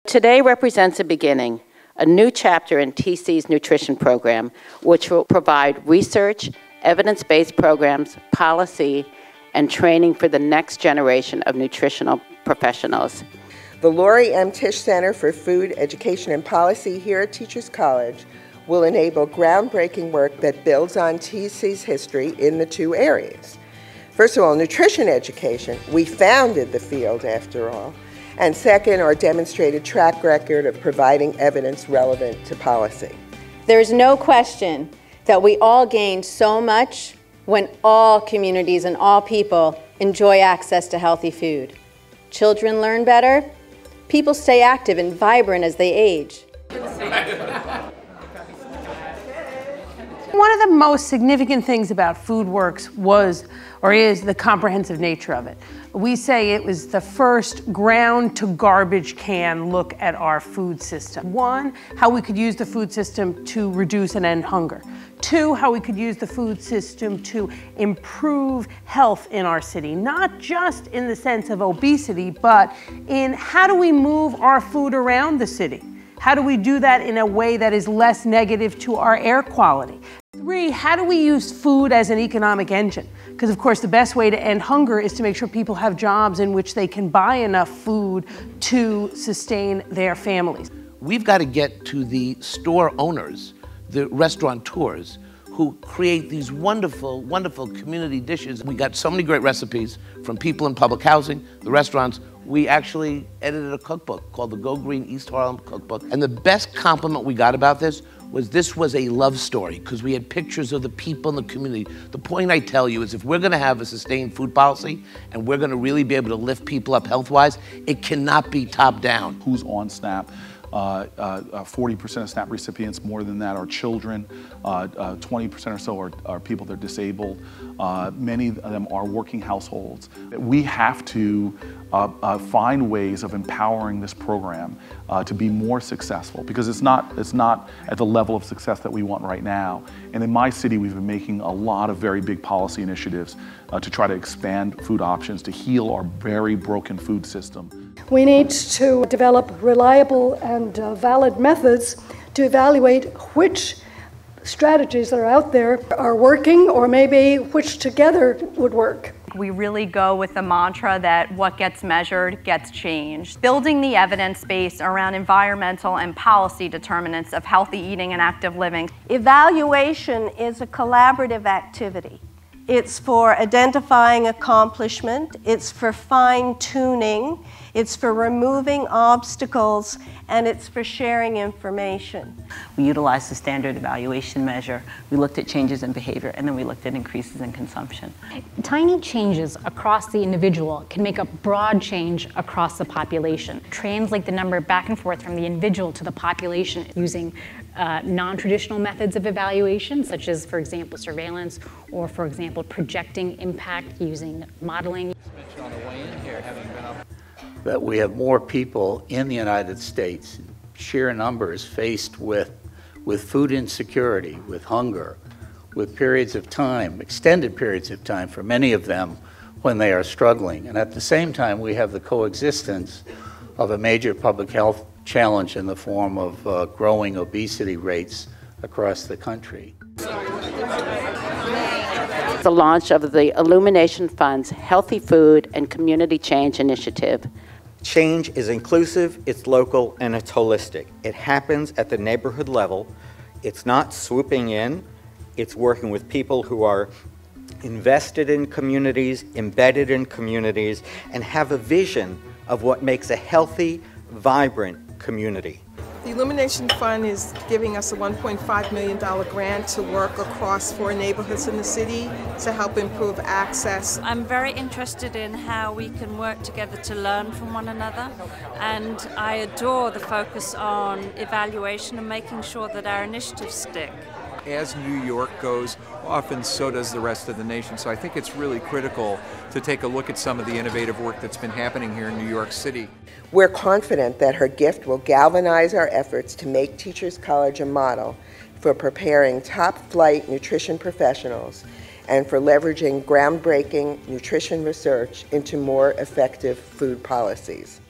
Today represents a beginning, a new chapter in TC's nutrition program, which will provide research, evidence-based programs, policy, and training for the next generation of nutritional professionals. The Laurie M. Tisch Center for Food, Education, and Policy here at Teachers College will enable groundbreaking work that builds on TC's history in the two areas. First of all, nutrition education. We founded the field, after all. And second, our demonstrated track record of providing evidence relevant to policy. There's no question that we all gain so much when all communities and all people enjoy access to healthy food. Children learn better, people stay active and vibrant as they age. One of the most significant things about FoodWorks was, or is, the comprehensive nature of it. We say it was the first ground to garbage can look at our food system. One, how we could use the food system to reduce and end hunger. Two, how we could use the food system to improve health in our city, not just in the sense of obesity, but in how do we move our food around the city? How do we do that in a way that is less negative to our air quality? Three, how do we use food as an economic engine? Because of course the best way to end hunger is to make sure people have jobs in which they can buy enough food to sustain their families. We've got to get to the store owners, the restaurateurs, who create these wonderful, wonderful community dishes. We got so many great recipes from people in public housing, the restaurants. We actually edited a cookbook called the Go Green East Harlem Cookbook. And the best compliment we got about this was a love story, because we had pictures of the people in the community. The point I tell you is if we're gonna have a sustained food policy and we're gonna really be able to lift people up health-wise, it cannot be top-down. Who's on SNAP? 40% of SNAP recipients, more than that, are children. 20% or so are people that are disabled. Many of them are working households. We have to find ways of empowering this program to be more successful, because it's not at the level of success that we want right now. And in my city, we've been making a lot of very big policy initiatives to try to expand food options, to heal our very broken food system. We need to develop reliable and valid methods to evaluate which strategies that are out there are working, or maybe which together would work. We really go with the mantra that what gets measured gets changed. Building the evidence base around environmental and policy determinants of healthy eating and active living. Evaluation is a collaborative activity. It's for identifying accomplishment, it's for fine-tuning, it's for removing obstacles, and it's for sharing information. We utilized the standard evaluation measure, we looked at changes in behavior, and then we looked at increases in consumption. Tiny changes across the individual can make a broad change across the population. Translate the number back and forth from the individual to the population using non-traditional methods of evaluation, such as, for example, surveillance, or, for example, projecting impact using modeling. That we have more people in the United States, sheer numbers, faced with food insecurity, with hunger, with periods of time, extended periods of time for many of them when they are struggling. And at the same time, we have the coexistence of a major public health challenge in the form of growing obesity rates across the country. The launch of the Illumination Fund's Healthy Food and Community Change Initiative. Change is inclusive, it's local, and it's holistic. It happens at the neighborhood level. It's not swooping in, it's working with people who are invested in communities, embedded in communities, and have a vision of what makes a healthy, vibrant community. The Illumination Fund is giving us a $1.5 million grant to work across 4 neighborhoods in the city to help improve access. I'm very interested in how we can work together to learn from one another, and I adore the focus on evaluation and making sure that our initiatives stick. As New York goes, often so does the rest of the nation. So I think it's really critical to take a look at some of the innovative work that's been happening here in New York City. We're confident that her gift will galvanize our efforts to make Teachers College a model for preparing top-flight nutrition professionals and for leveraging groundbreaking nutrition research into more effective food policies.